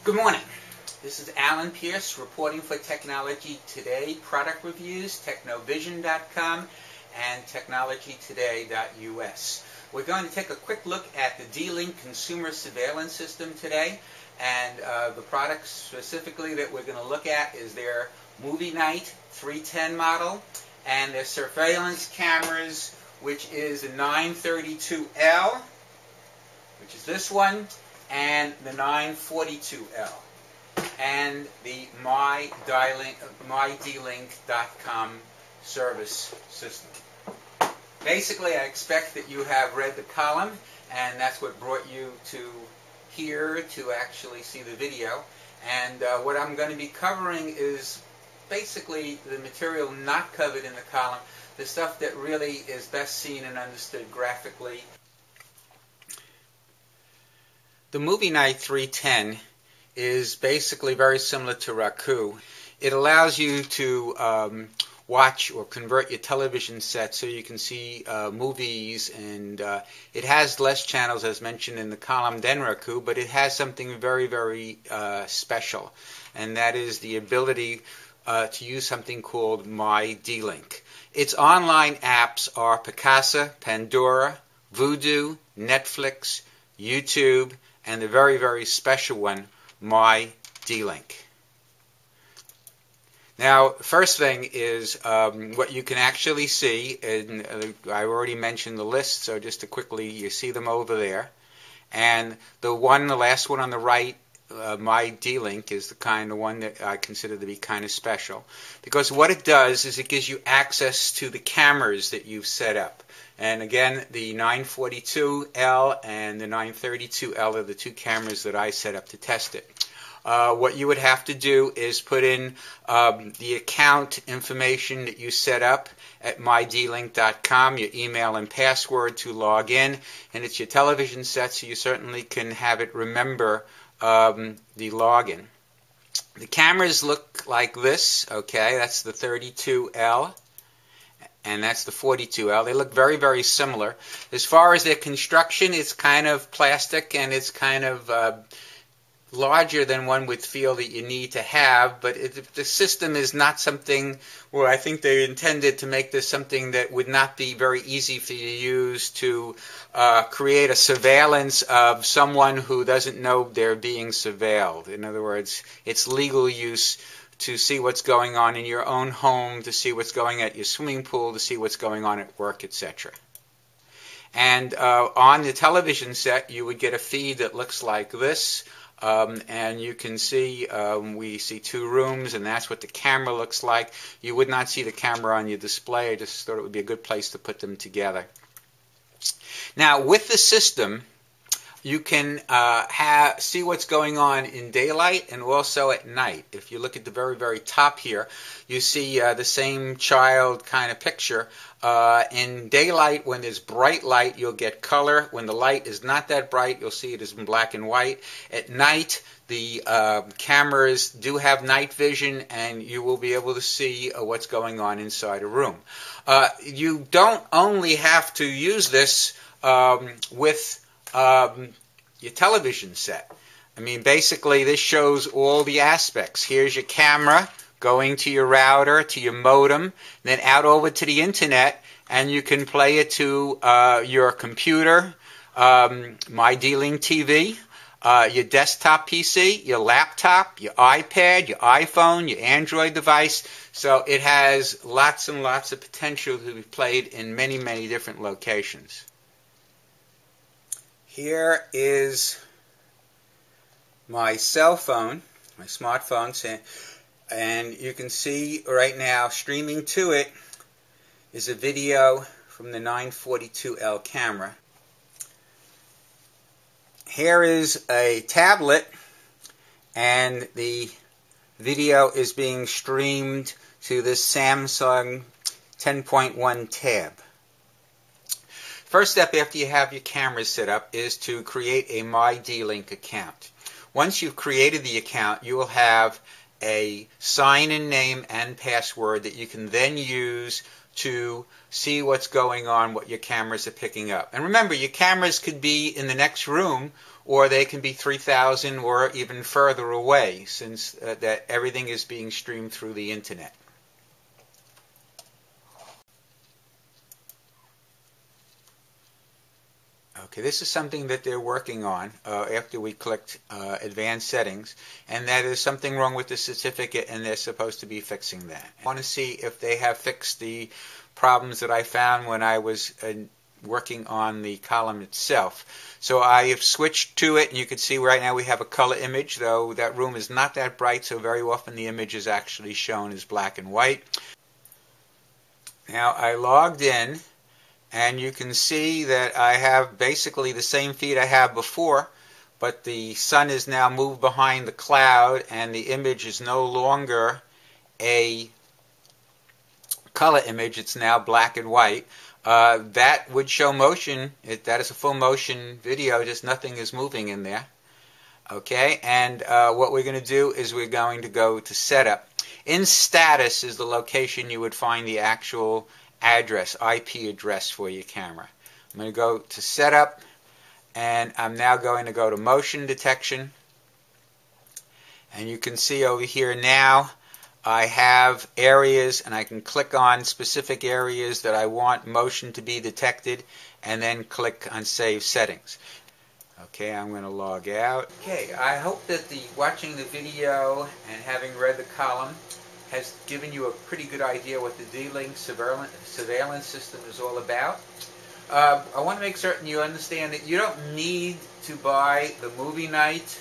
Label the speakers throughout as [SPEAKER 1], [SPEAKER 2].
[SPEAKER 1] Good morning. This is Alan Pierce reporting for Technology Today product reviews, technovision.com and technologytoday.us. We're going to take a quick look at the Dlink consumer surveillance system today, and the product specifically that we're going to look at is their Movie Night 310 model and their surveillance cameras, which is the 932L, which is this one, and the 942L, and the mydlink.com service system. Basically, I expect that you have read the column, and that's what brought you to here to actually see the video. And what I'm going to be covering is basically the material not covered in the column, the stuff that really is best seen and understood graphically. The Movie Night 310 is basically very similar to Roku. It allows you to watch or convert your television set so you can see movies, and it has less channels as mentioned in the column than Roku, but it has something very, very special, and that is the ability to use something called My Dlink. Its online apps are Picasa, Pandora, Vudu, Netflix, YouTube, and the very, very special one, My Dlink. Now, first thing is what you can actually see, and I already mentioned the list, so just to quickly, you see them over there. And the last one on the right, My Dlink, is the one that I consider to be kind of special, because what it does is it gives you access to the cameras that you've set up. And again, the 942L and the 932L are the two cameras that I set up to test it. What you would have to do is put in the account information that you set up at mydlink.com, your email and password to log in, and it's your television set, so you certainly can have it remember the login. The cameras look like this, okay? That's the 32L. And that's the 42L. They look very, very similar. As far as their construction, it's kind of plastic and it's kind of larger than one would feel that you need to have, but the system is not something where I think they intended to make this something that would not be very easy for you to use to create a surveillance of someone who doesn't know they're being surveilled. In other words, it's legal use to see what's going on in your own home, to see what's going on at your swimming pool, to see what's going on at work, etc. And on the television set, you would get a feed that looks like this. And you can see, we see two rooms, and that's what the camera looks like. You would not see the camera on your display. I just thought it would be a good place to put them together. Now, with the system, you can see what's going on in daylight and also at night. If you look at the very, very top here, you see the same child kind of picture. In daylight, when there's bright light, you'll get color. When the light is not that bright, you'll see it as in black and white. At night, the cameras do have night vision, and you will be able to see what's going on inside a room. You don't only have to use this with your television set. I mean, basically, this shows all the aspects. Here's your camera going to your router, to your modem, then out over to the internet, and you can play it to your computer, My Dlink TV, your desktop PC, your laptop, your iPad, your iPhone, your Android device. So it has lots and lots of potential to be played in many, many different locations. Here is my cell phone, my smartphone, and you can see right now streaming to it is a video from the 942L camera. Here is a tablet, and the video is being streamed to this Samsung 10.1 tab. First step after you have your cameras set up is to create a My Dlink account. Once you've created the account, you will have a sign-in name and password that you can then use to see what's going on, what your cameras are picking up. And remember, your cameras could be in the next room, or they can be 3,000 or even further away, since that everything is being streamed through the internet. Okay, this is something that they're working on after we clicked Advanced Settings, and that is something wrong with the certificate, and they're supposed to be fixing that. I want to see if they have fixed the problems that I found when I was working on the column itself. So I have switched to it, and you can see right now we have a color image, though that room is not that bright, so very often the image is actually shown as black and white. Now I logged in, and you can see that I have basically the same feed I had before, but the sun is now moved behind the cloud, and the image is no longer a color image, it's now black and white. That would show motion. That is a full motion video, just nothing is moving in there. Okay, and what we're going to do is we're going to go to Setup. In Status is the location you would find the actual address, IP address for your camera. I'm going to go to Setup, and I'm now going to go to Motion Detection. And you can see over here now I have areas, and I can click on specific areas that I want motion to be detected, and then click on Save Settings. Okay, I'm going to log out. Okay, I hope that watching the video and having read the column has given you a pretty good idea what the Dlink surveillance system is all about. I want to make certain you understand that you don't need to buy the movie night,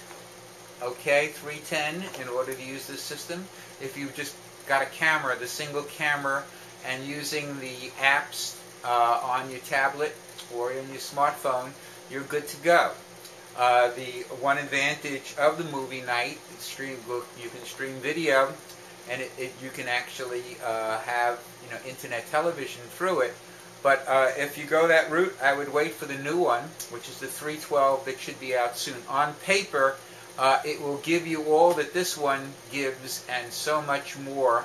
[SPEAKER 1] okay, 310 in order to use this system. If you've just got a camera, the single camera, and using the apps on your tablet or in your smartphone, you're good to go. The one advantage of the movie night, you can stream video, and you can actually have internet television through it. But if you go that route, I would wait for the new one, which is the 312 that should be out soon. On paper, it will give you all that this one gives and so much more,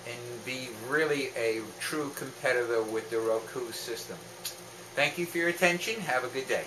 [SPEAKER 1] and be really a true competitor with the Roku system. Thank you for your attention. Have a good day.